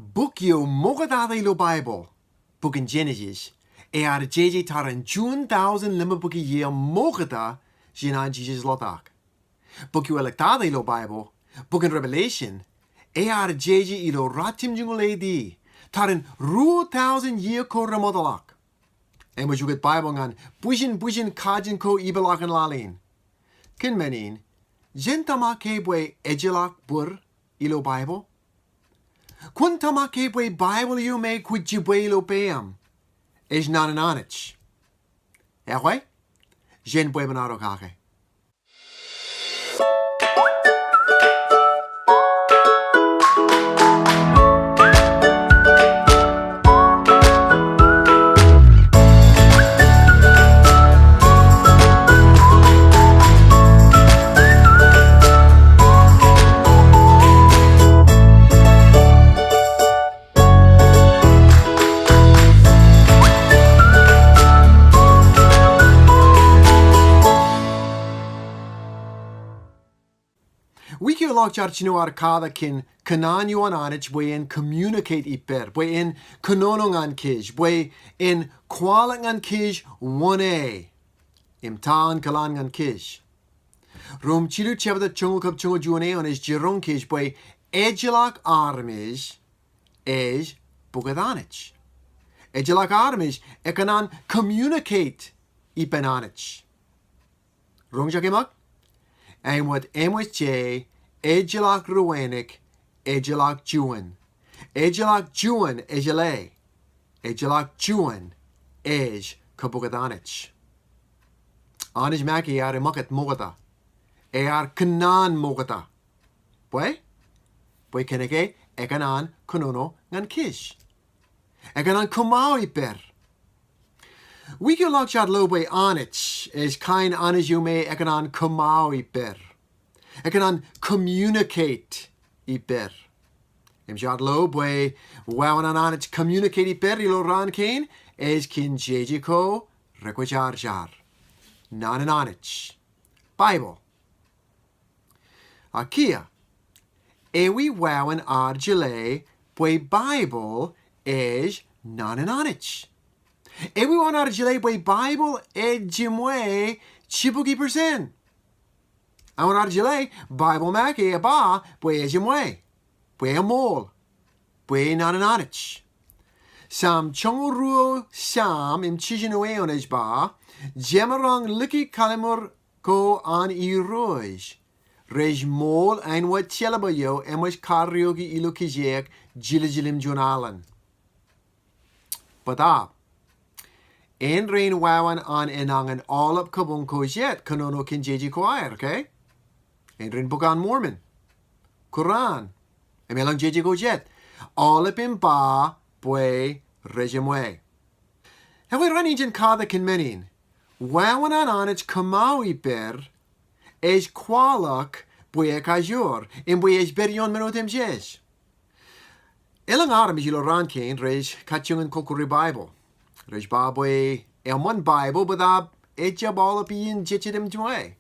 Boekje mogadada ilo Bible. Boek in Genesis. Ar JJ taran June 1000 lima boekje ye mogada jina Jesus lotak. Boekje electada ilo Bible. Boek in Revelation. Ar JJ ilo ratim junguledi. Taran ru 1000 year ko remodalak. En we juget Bible ngan buishin kajin ko ibelak en lalin. Kin menin. Jentama kebwe ejelak bur ilo Bible. Quantama kebwe Bible you make with jibwe ilo peam. Enaaj Anij. Erwe? Jen bwe benaro kake. We can look at Elaññe Katak kõnaan Anij bwe in communicate ippãd, bwe in kõnaan an kij, bwe in kwalok an kij 1a, ankiilaan an kij. Rom chilu chevda chungo kap chungo juane on is jirong kij bwe ejelak armij is bugadanich. Ejelak armij ekanan communicate ippãd anij. Rong jakemak? En wat MSJ, ejelak ruenik, ejelak juan. Ejelak juan ejele. Ejelak juan ej kabugadanich. Anij maki ar makat mogata. Ar kõnaan mogata. Bwe keneke ekanan kõnono ngan kish. Ekanan kõmmaõ iper. We can look at lobe anich is kind anij yume ekanan kõmmaõ iper. Ekanan communicate iper. Imjad lobe wawan anich communicate iper ilo ran kain is kin jejiko kwõjarjar. Nan anich. Bible. Akia. Ewi wawan arjile bwe Bible is nan anich. Everyone out of Jile bwe Bible jimwe chibuki percent. I want out of Jile Bible maki aba bwe jimwe bwe kamool bwe Enaaj Naan. Sam chonguru sam im chijinoe onej ba jemarang liki kalimur ko an iroj. Rej mol ein wat chelabayo emwes karyogi ilukijek jilim jonalan. Badab. En rain wawan an enangan all up kabung ko jet kanono kin jeji choir, okay? En rain book on Mormon. Quran. Emelang jeji ko jet. All up in ba bwe rejimwe. And we run in kada kin menin. Wawan an anich kõmmaõ iper es kwalok bwe kajur in bwe es berion minutem jes. Elang aram is ilo ran kain rej kachungan kokuri Bible. Rej babwe elman Bible badab etja bala piin jichidim jimwe.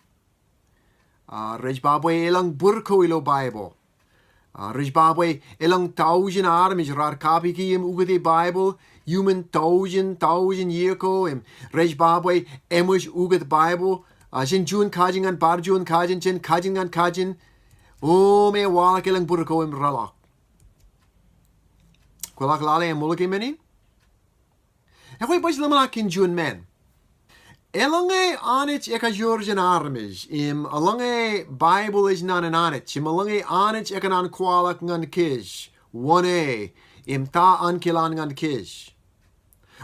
Rej babwe elang burko ilo Bible. Rej babwe elang 1000 armis rar kapi ki im ugade Bible human 1000 year ko im rej babwe emush ugad Bible jin jun kajin an bar jun kajin jin kajin an kajin me walak elang burko im ralak. Kwalak lale em mulaki meni? Ewe boys lamalak in jun men. Elaññe Anij ekajurjan armis im Elaññe Bible is nan anich im Elaññe Anij ekanan kwalok ngan kish 1a im ta ankiilaan ngan kish.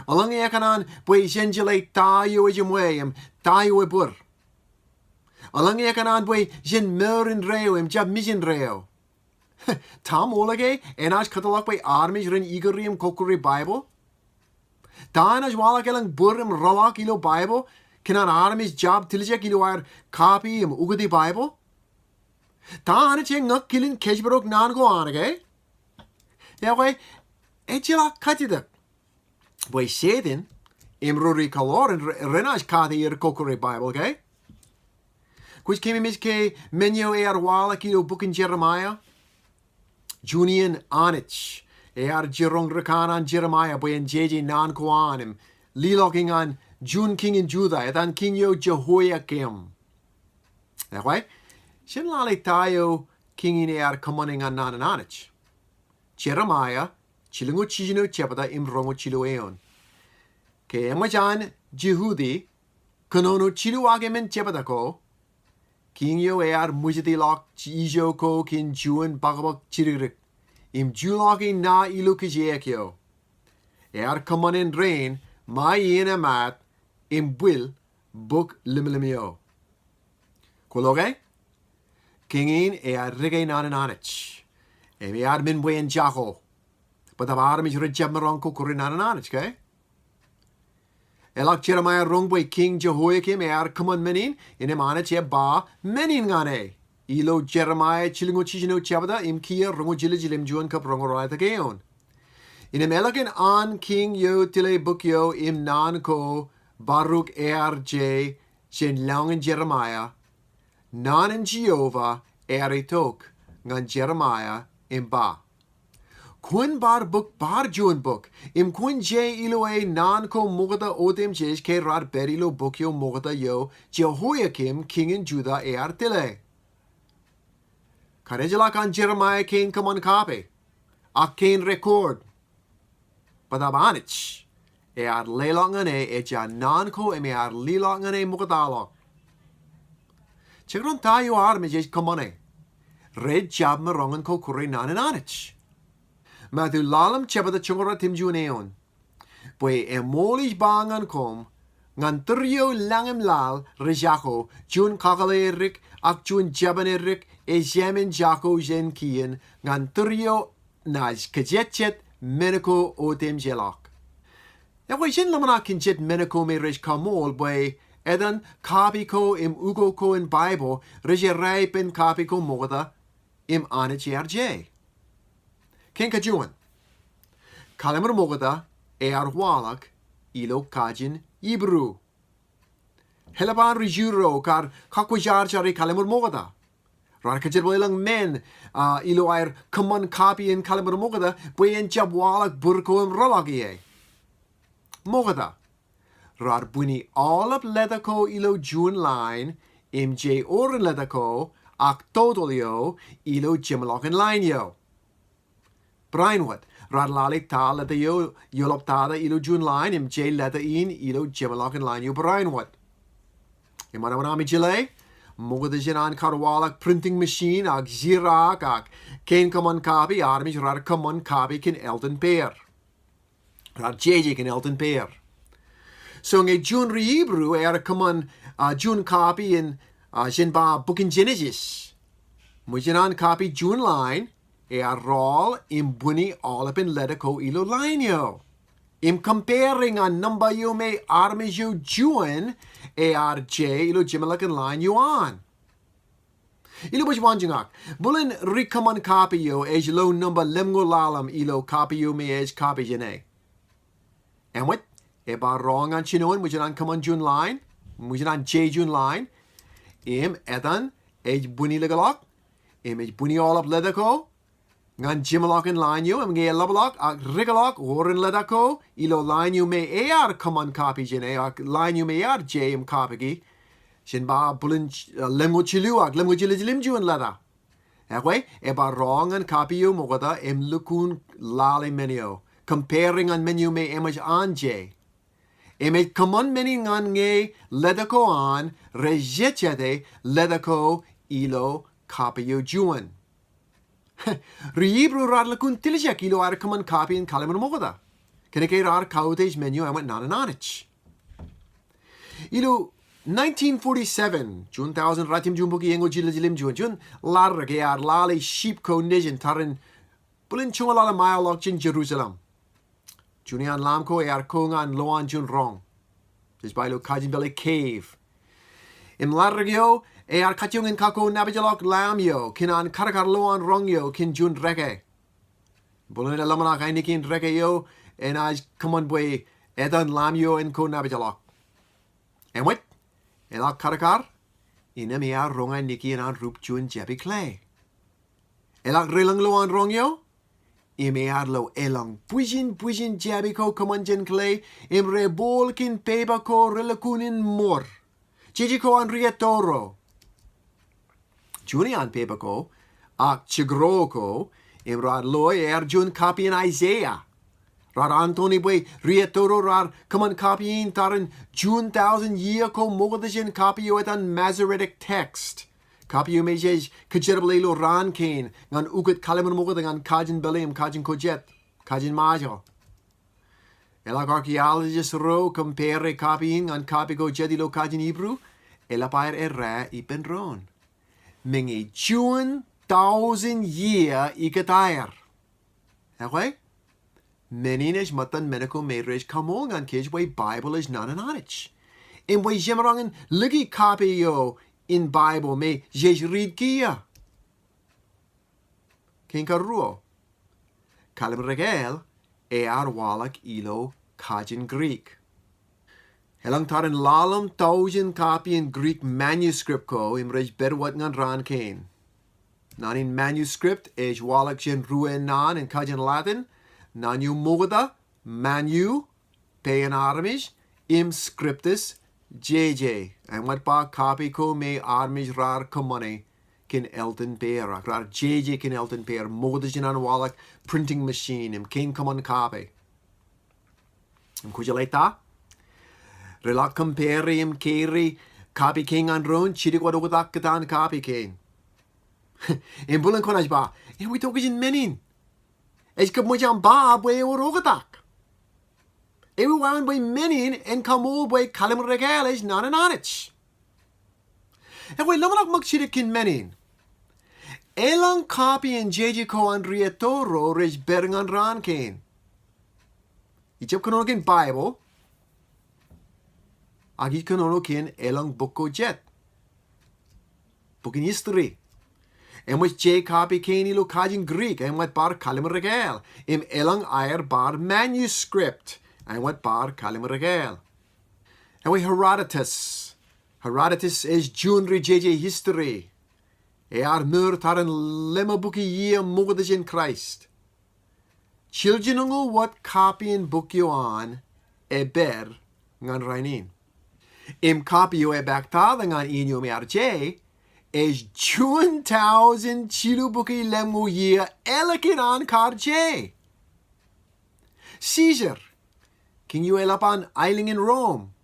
Elaññe ekanan bwe jenjile tayo jimwe im tayo bur. Elaññe ekanan bwe jen merin reo im jab mijin reo. Tam olage Enaaj katalak bwe armis rin igari im kokuri Bible. Daanaj walak elang burim ralak ilo Bible kinan armis job tiljek ilo ar copy im ugadi Bible. Daanaj ngak kilin kõjparok nan go anage. Yawe ejila katidak. Bwe sedin im ruri kalor en renaj kati ir kokore Bible, okay? Kuis kemi miske menyo walak ilo book in Jeremiah. Elaññe Anij jirong rekan an Jeremiah boy en jeji nan koanim. Liloking an June king in Judah. Etan king yo Jehoiakim. Right? Shin lali tayo king in kamaning an Elaññe Anij. Jeremiah chilungo chijino chepata imrongo chilueon. Ke emajan Jehudi konono chiluagemen chepata ko. King yo mujati lok chijo ko kin juan bagabak chiririk. Im julogi na ilukijekyo. Kamanin rain ma yena mat im will book limlimio. Kologe? Kingin rige Elaññe Anij. Min wen jaho. But the is rejamaron kukurin Elaññe Anij, okay? Elak Jeremiah rongboy King Jehoiakim kaman menin in Anij ba menin ngane. Ilo Jeremiah chilingo chijino chabada im kia rongo jilim juan kap rongo raya takeon. In elakin an King yo tile book yo im nan ko Baruch j shin lang in Jeremiah nan in Jehovah itok ngan Jeremiah im ba. Kun bar book bar juan book im kun j ilo nan ko mogada odem jesh ke rar berilo book yo mogada yo Jehoiakim king in Judah tile. Kanejala kan Jeremiah king kaman copy. Akin record. Padabanich. Lelongane nan ko lilongane mugadalo. Chigron tayo mejes kamane. Red jab marongan ko kuri Elaññe Anij. Madu lalam chebada chungora tim juneon. Boy emolish bangan kom. Ngan trio langem lal rejako jun kakalerik ak jun jabanerik jemen jako jen kien ngan trio naj kajetchet meniko otem jelak. Ewa jen lamana kinjet meniko me rej kamool boy edan kapiko im ugo ko in Baibõl reje rijpen kapiko moda im Anij Ken kajuan. Kalemar moda walak ilo kajin Ibru. Helaban rijuro kar kwõjarjar kalemar moda. Rar kajerboilang men ilo kaman copy in kalemar moda boyen jabwalak burko im rolagie. Moda. Rar buni all up ledako ilo June line im j oren ledako ak totolio ilo jimalokin line yo. Brainwood. Rad lalik ta leta yo yoloptada ilo June line im j leta in ilo jimalokin line yo Brainwood. Imanamanami jile, mogada jinan karwalak printing machine ag zirak ag ken kaman copy armis rar kaman copy kin Elton Pear. Rar JJ kin Elton Pear. So nge June Hebrew kaman June copy in jinba book in Genesis. Mujinan copy June line roll im buni all up in letter ko ilo line yo. Im comparing a number yo me armis yo June j ilo jimalakan line yo on. Ilo baj wanjingak. Bulin rikaman copy yo lo number lemgo lalam ilo copy yo me copy jene. And what? Eba wrong an chinoan mujinan kaman June line. Mujinan j June line. Im edan buni legalok. Im buni all up letter ko. Ngan jimalok in line yo am nge labalok ak rigalok oren ledako ilo line you me kaman copy jene ak line you me j im copy gi shin ba bulin lemgo chilu ak lemgo jilim ju in leda ekwe eba wrong an copy yo mogada im lukun lali menio comparing an menu me image an j image kaman meni ngan nge ledako an rejechete ledako ilo copy yo juan. Ribru rar lakun tilisha kilo kaman copy in kalemar mogoda. Keneke rar kautage menu Elaññe Anij. Ilo 1947 June 1000 ratim jumbuki yengo jilim jun lar ke lali sheep ko nijin tarin bulin chunga lala mayalok jin Jerusalem. Junian lamko kongan loan jun rong. Just by lo kajin belly cave. Im largyo katyong in kako nabijalok lam yo kinan karakar loan rong yo kin jun reke. Bulin lamanak ay nikin reke yo Enaaj kaman boy edan lam yo in ko nabijalok. And what? Elak karakar inamia rong ay niki an rup jun jebi clay. Elak rilang loan rong yo Ime arlo elang puisin jabi ko kamanjan clay im rebolkin peba ko relakunin mor. Jeji ko an rietoro. Junian peba ko ak chigro ko im rad loy jun copy in Isaiah. Rad Antoni boy rietoro rad kaman copy in tarin June 1000 year ko mogadajin copy yo etan Masoretic text. Copy mejes kajerblelo ran kain ngan ugat kalaman mogad ngan kajin belim kajin kojet kajin majo. Elak archaeologist ro compare copying ngan copy ko jedilo kajin Hebrew elapair erra ipenron. Mingi June 1000 year ikatair. Okay? Meninish matan menako meidrej kamool ngan kij way Bible is Elaññe Anij. In way jemerangen ligi copy yo in Bible me jej read kia. Ken karuo. Kalim regel walak ilo kajin Greek. Helang tarin lalam 1000 copy in Greek manuscript ko imrej berwat ngan ran kain. Nan in manuscript walak jen ruen nan in kajin Latin. Nan yu mogada manu payan armish im scriptus JJ. And what ba copy ko me armish rar kamane kin elton pair. Rar JJ kin elton pair. Mogada jen an walak printing machine im kin kaman copy. Im kujaleta. Relak compare im keri copy king an ron chidik wadogadak katan copy king. Im bulan konaj ba. We talk in menin. Es kap mo jam ba way orogadak. Ewe wan way menin en kamool way kalim regal is Elaññe Anij. En way lamanak magchidik in menin. Elang copy en jeji ko an rietoro rej beringan ran ken. Ichap kanono kin Bible. Agit kanono kin elang buko jet. Book in history. En wat J copy ken ilo kajin Greek. En wat bar kalim regal. Im elang air bar manuscript. En wat bar kalim regal. En way Herodotus. Herodotus is junri JJ history. Mur taren lemma boeki year mogadish in Christ. Children wat copy in book yo an ber ngan rainin. Im copy yo bakta ngan inyo me RJ is June 1000 chilu boeki lemu year elekin an karj. Caesar king you elapan eiling in Rome.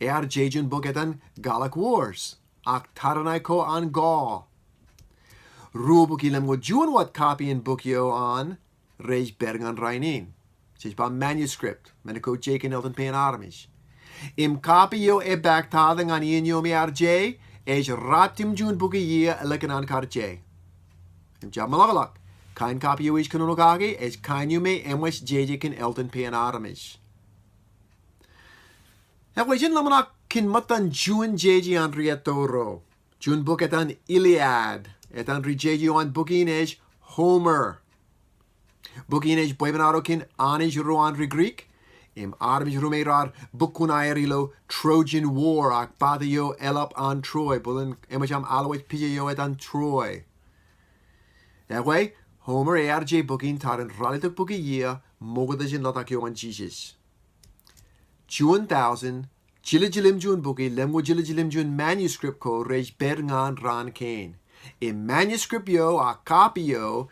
Jejun boketan Gallic Wars. Ak taranay ko an Gaul. Rubuk ilam go June wat copy in book yo on Rej Bergan Rainin. Sij ba manuscript. Meniko Jake and Elton Payan Armish. Im copy yo back tathing an ian yo me RJ. Ej ratim June book a year elekan an karj. Im jab malagalak. Kain copy yo ish kanunogagi. Ej kain you me emwes JJ can Elton Payan Armish. Jin lamanak kin matan June JJ an rietoro. June book etan Iliad. Etan rijeji on booking Homer. Booking boibanaro kin Anij roan Greek. Im armish rumerar bukunairilo Trojan War ak badayo elap an Troy. Bulin emacham alawit pijayo etan Troy. That way, Homer RJ booking taran ralituk bookie year mogadajin latakyo an Jesus. June 1000 Jilajilim June bookie lemwo jilajilim June manuscript ko rej berngan ran kane. In manuscript yo a copy yo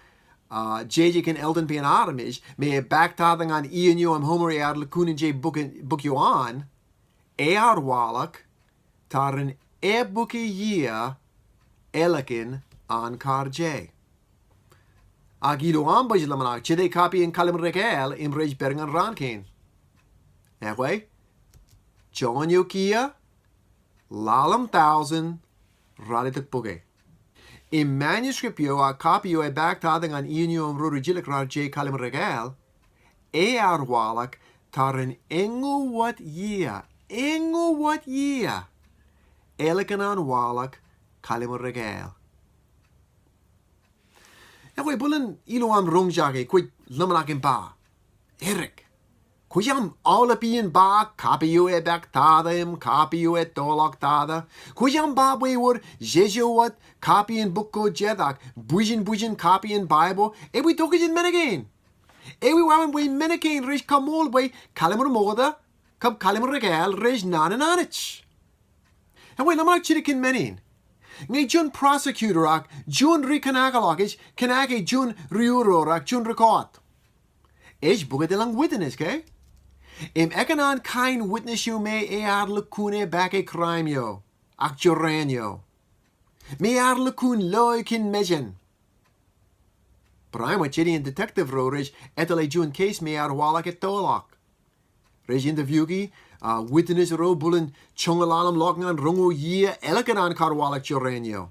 JJ can Elton Payan Armish may a backtathing on Ian yo am Homer ad lakunin J book yo on ar wallach taran bookie year elekin an kar J. Agido an bajlamanak chide copy in kalim regal in rej berngan ran kane. That way. John Yokia, Lalam 1000, Ralituk Buge. In manuscript yo a copy yo a backtathing on inyo am rurujilik rar J kalim regal, ar wallach taran engu what year, elikanan wallach kalim regal. Ewe bullen ilo am rungjage kwit lumanakin ba. Eric. Kujam alapien ba copy yo e baktadem, copy yo e doloktada. Kujam ba wayward jejo what copy in book ko jedak, bujin copy in Bible. E we took it in men again. Ewi wawan we menakain rish kamool we kalimur moda, kab kalimur regal rish Elaññe Anij. And we lamak chirikin menin. Ngay jun prosecutor ak, jun rikanagalok is, kanake jun riuro ak jun record. Is bugadilang witness, ke? Ekanan kain witness you may lukune back a crime yo, ak joran yo. Me lukun loy kin mejen. Brian wat chidi in detective ro rej etale jun case me walak et tolak. Rej interview ki, witness ro bullen chongalalam logngan rungo ye elekanan karwalak joran yo.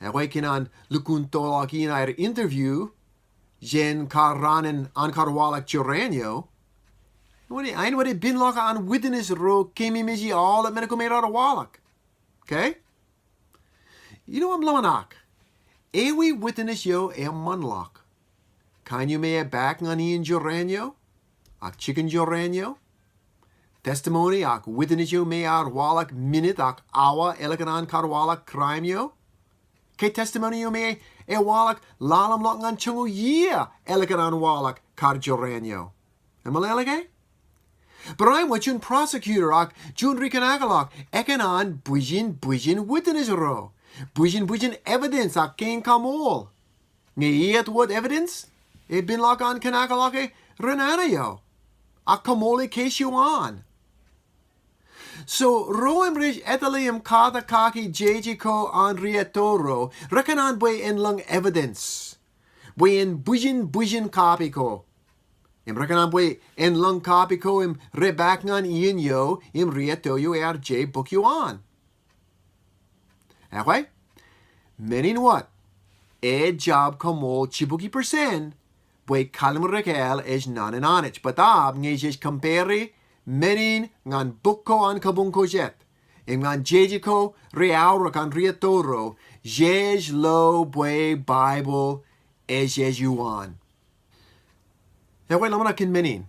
Away kinan lukun tolak in our interview, jen karanen an karwalak joran yo. Ein wat bin log aan witness ro kemi miji all at medical made out of wallach. Okay? You know I'm lamanak. Ewi witness yo manlock. Kan you me a back on in joranyo? Ak chicken joranyo? Testimony ak witness yo me out wallach minute ak awa elekanan kar wallach crime yo? Ke testimony yo me a wallach lalam lock on chungu yeah elekanan wallach kar joranyo. Am I But I'm what jun prosecutor ak jun rikanagalok ekanan bujin witness ro. Bujin evidence ak kain kamool. Ngayet what evidence? E bin lak an kanagalok renana yo. Ak kamool case you on. So roem rich etalium kata kaki jeji ko an rietoro rekanan bwe en lang evidence. Bwe en bujin copy ko. Im rekanan bwe en lang copy ko im rebak ngan ian yo im rieto yo j book you on. Anyway, meaning what? E job kamool chibuki percent bwe kalim rekel is Elaññe Anij. But ngay compare meaning ngan book ko an kabung ko jet. Im ngan jeji ko reauro kan rietoro jej lo bwe Bible es you on. Anyway, lamana kin menin.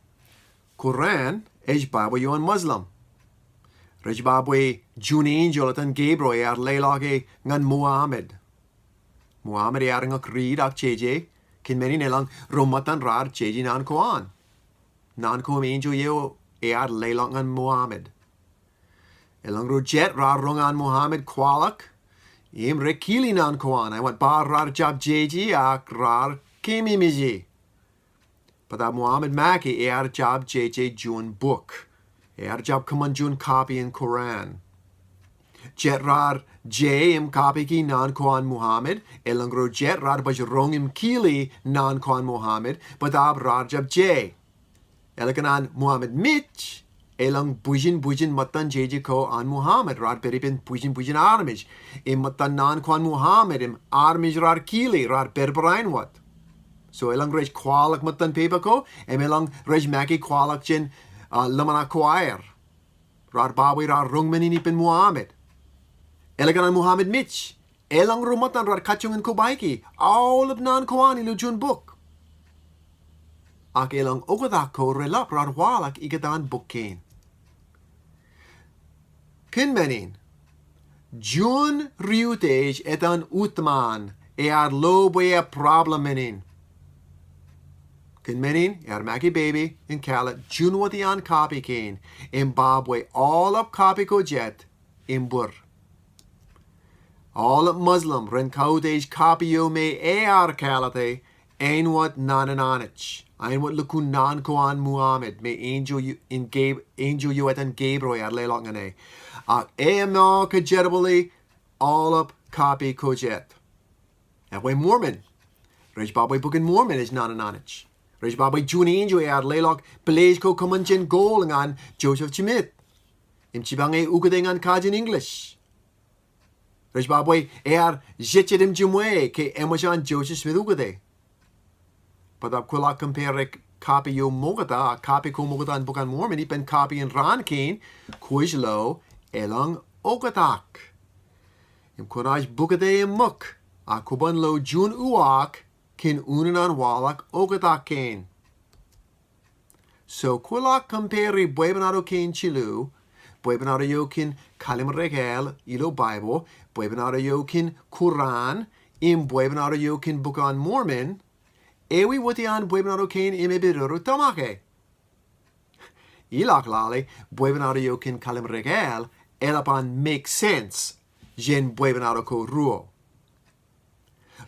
Quran is Bible you on Muslim. Rej babwe jun angel atan Gabriel leilage ngan Muhammad. Muhammad ang creed ak jeje kin menin elang romatan rar jeji nan koan. Nan ko angel yo leilang ngan Muhammad. Elang rojet rar rongan Muhammad kwalok. Im rekili nan koan. I want bar rar jab jeji ak rar kimi miji. But Muhammad Maki job JJ Jun book. Job command Jun copy in Quran. Jetrar J im copy ki nan koan Muhammad. Elangro jetrar baj rong im kili nan koan Muhammad. But rajab J. Elakanan Muhammad Mitch. Elang bujin matan JJ ko an Muhammad. Rad beripin bujin armij. Im matan nan koan Muhammad. Im armij rar kili. Rad berberain what. So elang rej kwalok matan paper ko, elang rej maki kwalok jen lamana kwõjarjar. Rar bawi rar rungman inipin Muhammad. Elaganan Muhammad Mitch. Elang rumatan rar kachungan ko baiki. All of nan koani lujun book. Ak elang ogadak ko relap rar walak igadan book kain. Kin menin. Jun riutej etan utman. Lobe a problem menin. Kin menin, maki baby, in kalat, junwati an copy kain, in babwe all up copy ko jet, in bur. All up Muslim, ren kaudej copy yo me kalate, ein wat Elaññe Anij, ein wat lukun nan koan Muhammad, me angel you etan Gabriel leilongane. No kajetably, all up copy ko jet. That way Mormon, rej babwe bookin Mormon is Elaññe Anij. Rej babay jun angel leilok belej ko kamanchen goal ngan Joseph Chimit. Im chibange ugadengan kajin English. Rej babay jetchedim jimwe ke emoshan Joseph Smith ugade. But kwalok compare copy yo mogata, copy ko mogata an bukan Mormon ipen copy in ran kain kuijlo elang ogatak. Im kunaj bugade im muk. Akuban lo jun uak kin unanan walak ogatak kain. So kwalok compare buebanado kain chilu, buebanado yo kin kalim regel ilo Bible, buebanado yo kin Quran, im buebanado yo kin bukan Mormon, ewi wati an buebanaro kain imebidoro tomake. Ilak lali buebanaro yo kin kalim regel elapan make sense jen buebanaro ko ruo.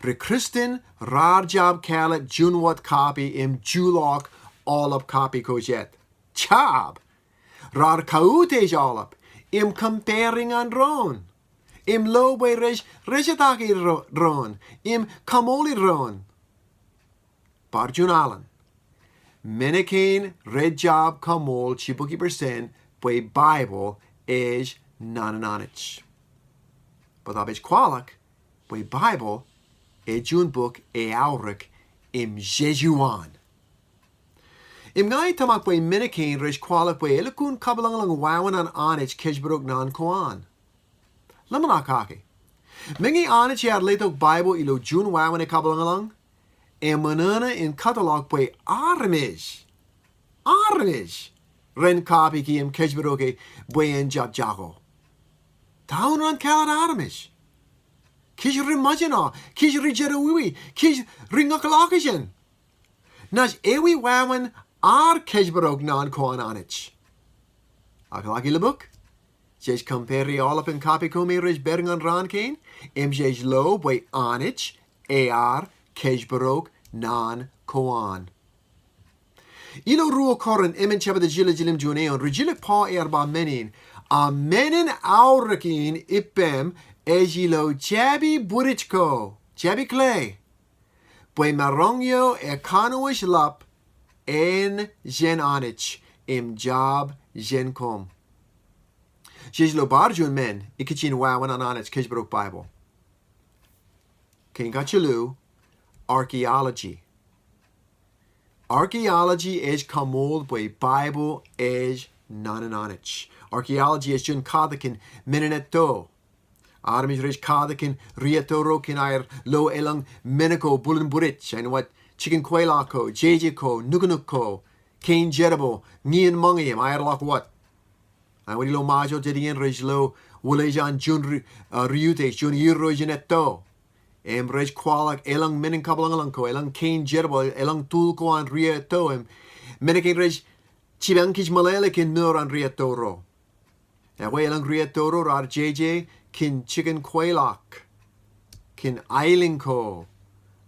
Re Christen rar job kalet junwat copy im julok olap copy ko jet. Chab! Rar kaute olap im comparing an ron. Im lowe rejataki ron. Im kamoli ron. Barjunalan. Menekain red job kamool chibuki percent bwe Bible is nanananich. But abis kwalok bwe Bible e jun book e aurik im Jejuan. Im ngai tamak bwe menekain rej kwalok bwe elakun kabalang wawan an anich kejbrok nan kõnaan. Lamanakaki. Mingi anich yad letok Bible ilo jun wawan e kabalang en manana in catalog bwe armish. Armish. Ren copy ki im kejbroke bwe en jab jago. Taun ran kalat armish. Kish rimajana. Kish rijeruwi. Kish ringakalakishan. Nas ewi wawan ar kejbrok nan kõnaanich. Akalaki le book. Jes compare all up in copy komi rej bering an ran kain. Im jes lo bwe anich ar kejbrok nan kõnaan. Ilo ruo koren emen cheba de jile jilim juneon rejile pa erba menin a menin aurakin ippãd ejilo jabi burichko jabi clay bwe marongyo e kanuish lap en jen anich im job jen kom. Jejlo barjun men ikichin wawan an anich kejbrok Bible. King gachilu archaeology. Archaeology is kamool bwe Bible is nanananich. Archaeology is jun kadakin minaneto. Armish rich kadakin rietoro kin air lo elang minako bulun burich and what chicken kwalok jejiko nuganuko kain jerabo nian mangayim air lock what. And what lo majo dedien rich lo wulejan jun riute jun yiro janeto. Em rej kwalok elang minin kabalangalanko elang kain jerbo elang tulko an rieto em meneken rej chibankij melele kin nur an rieto ro. Na we elang rieto ro ar JJ kin chicken kwalok kin ailinko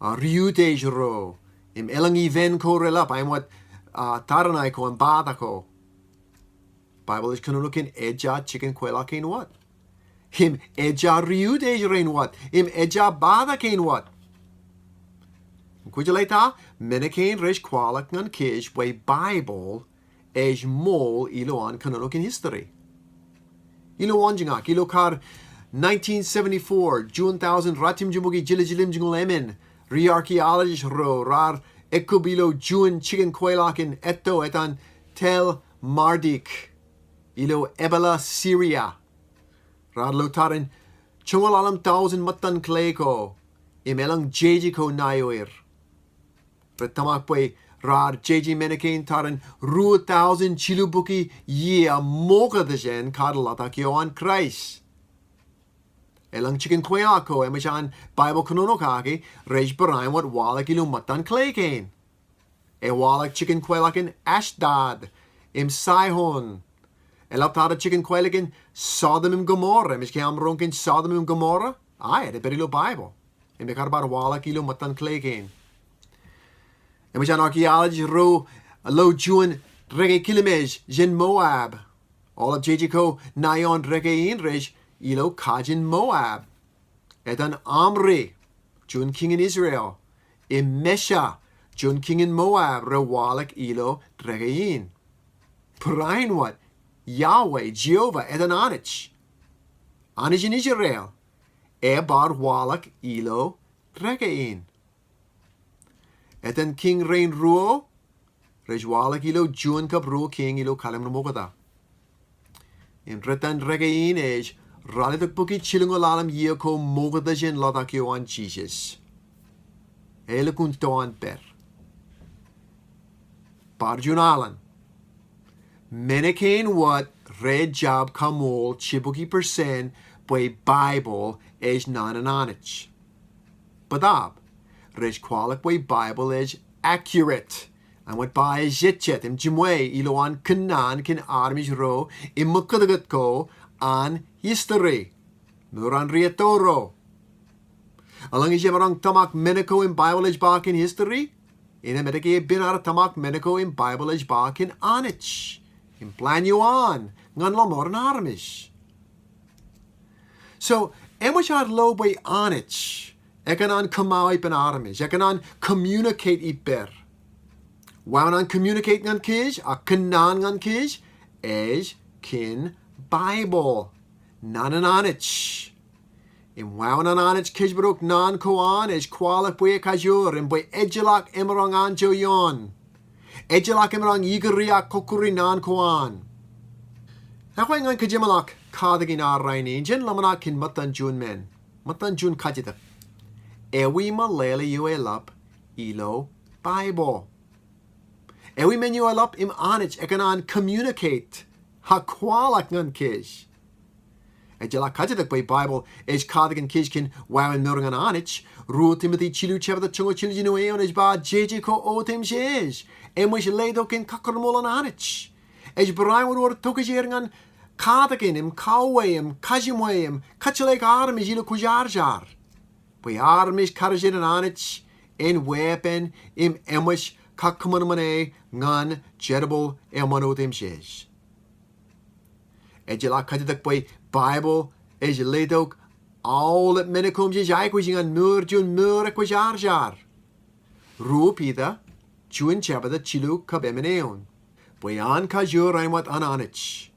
riutej ro em elang even ko relap I'm what taranai ko and badako. Bible is kanuno kin eja chicken kwalok in what? Him eja riutej rein what? Him eja bada kain what? Kujalaita menekain rej kwalok nan kish bwe Bible ej mol ilo an kanuno kin history. Ilo anjingak ilo kar 1974 June 1000 ratim jumugi jilim jingul emin re-archaeologist ro rar ekubilo June chicken kwalok in eto etan tel mardik ilo ebala Syria. Rad lotarin chungol alam 1000 matan kleko imelang jeji ko nayoir. Retamak bwe rad jeji menekain tarin ru 1000 chilubuki yea moka de jen kadalata kyo an Christ. Elang chicken kwalok emachan Bible kanonokaki rej barain wat walak ilu matan klekain. E walak chicken kwalok in Ashdod im Sihon. Elaptada chicken kwalok in Sodom and Gomorrah. Miske am ronkin Sodom and Gomorrah. Ay, de perilo Bible. Im bekar bar walak ilo matan klekain. Emachan archaeology ro lo juan rege kilimej jen Moab. All of Jejiko nayon rege in rej ilo kajin Moab. Etan Amri, jun king in Israel. Im Mesha, jun king in Moab, rewalak ilo regein. Prain what? Yahweh, Jehovah, etan Anich. Anich in Israel. Bar walak ilo regein. Etan king rein ruo. Rejwalak ilo jun kabru king ilo kalem nomogada. In retan regein age. Ralitok buki chilungolalam yeko mogadajen lodakyo an Jesus. Elekun toan per. Barjunalan. Menekain what red job kamool chibuki percent bwe Bible is nanananich. Badab. Rej kwalok bwe Bible is accurate. And wat ba is jitjet im jimwe ilo an kõnaan kin armish ro im mukadagat ko an history. Muran rietoro. Alang is jebarang tamak meniko in Bible is bak in history. In Amerika bin ar tamak meniko in Bible is bak in anich. In plan you on. Ngan lamor an armish. So, emush ar lo by anich. Ekan kõmmaõ ippãn armish. Ekan communicate iper. Waanan communicate ngan kish, a kõnaan ngan kish, is kin Baibõl. Nan an anich. In waanan anich kish bruk nan kõaan is kwalok bwy kajur in bwy edgelak imerang anjo yon. Edgelak imerang igeriak kokuri nan kõaan. Nakwa ngan kajimalak kadagin arraini, jen lamanak kin matan jun men. Matan jun kajitak. Ewi melele yu elap ilo Baibõl. Ewi men yu elap im anich ekan communicate ha kwalok ngan kish. Ejala kajitak by Baibõl is kadagan kish kin wawan murang an anich. Ru Timothy chilu chevada chungo chilu jinueon is ba jeje ko otim shesh. Emwish leido kin kakarmol an anich. Ej braiwan or tukajeringan kadagan im kawayim kajimwayim kachalek arm is ilo kwõjarjar. By arm is karajin an anich in weeppãn im emwish kakkumanamane ngan jedable emanotim shesh. Ejala kajitak by Baibõl is leidok all het minnekom is aikwijing an jun mur kwõjarjar. Roep ida jun chabada chilu kabemeneon. Boyan kajur wat an anich.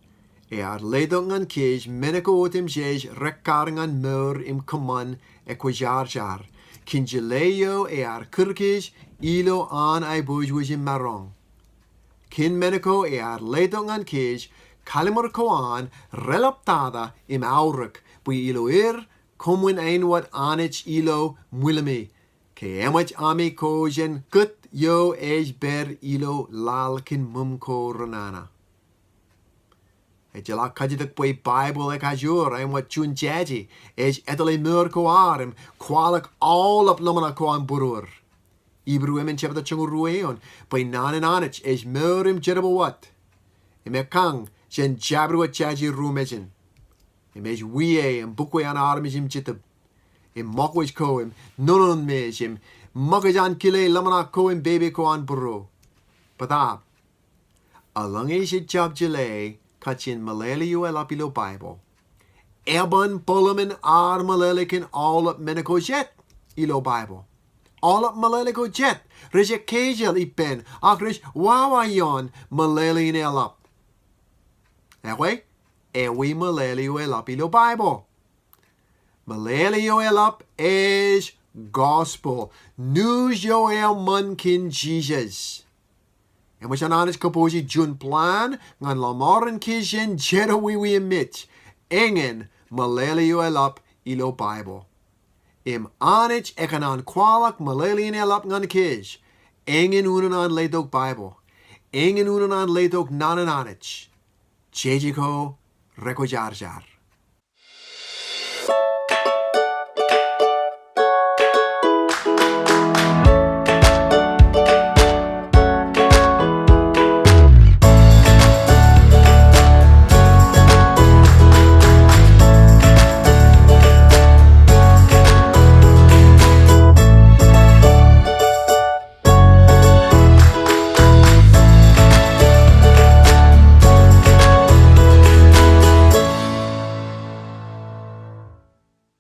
Leidok an kish minneko otim shesh rekkaring an mur im common kwõjarjar. Kinjeleyo kurkish ilo an buj im marong. Kin minneko leidok an kish kalimor koan relaptada im auruk bui ilo komwin ein wat anich ilo mwilami. Ke emwach ami kojen kut yo ber ilo lal kin mumko ranana. Ejala kajidak bui Baibõl ajur ein wat chun jaji etale mur koarim kwalok all up lumana koan burur. Ibru emen chebda chungu rueon bui nan en anich murim jerabo wat. Imekang jen jabru at jaji rumejin. Imej wie en bukwe an armijim jitub. Im mokwej ko im nonon mejim. Mokajan kile lamana ko im baby ko an buro. Badab. Along is it job jile kachin melele yu elapilo Baibõl. Eban polamin ar melele kin all up meneko jet ilo Baibõl. All up melele ko jet. Rije kejel ippãn. Akrish wawayon melele in elap. Ewe, ewi melele yu elap ilo Baibõl. Melele yu elap is gospel. News yo el man kin Jesus. En was an anich kapoji jun plan ngan lamoren kishin jera wi emit. Engen melele yu elap ilo Baibõl. Im anich ekanan kwalok melele in elap ngan kish. Engen unanan leidok Baibõl. Engen unanan leidok nanan anich. Jejiko kwõjarjar.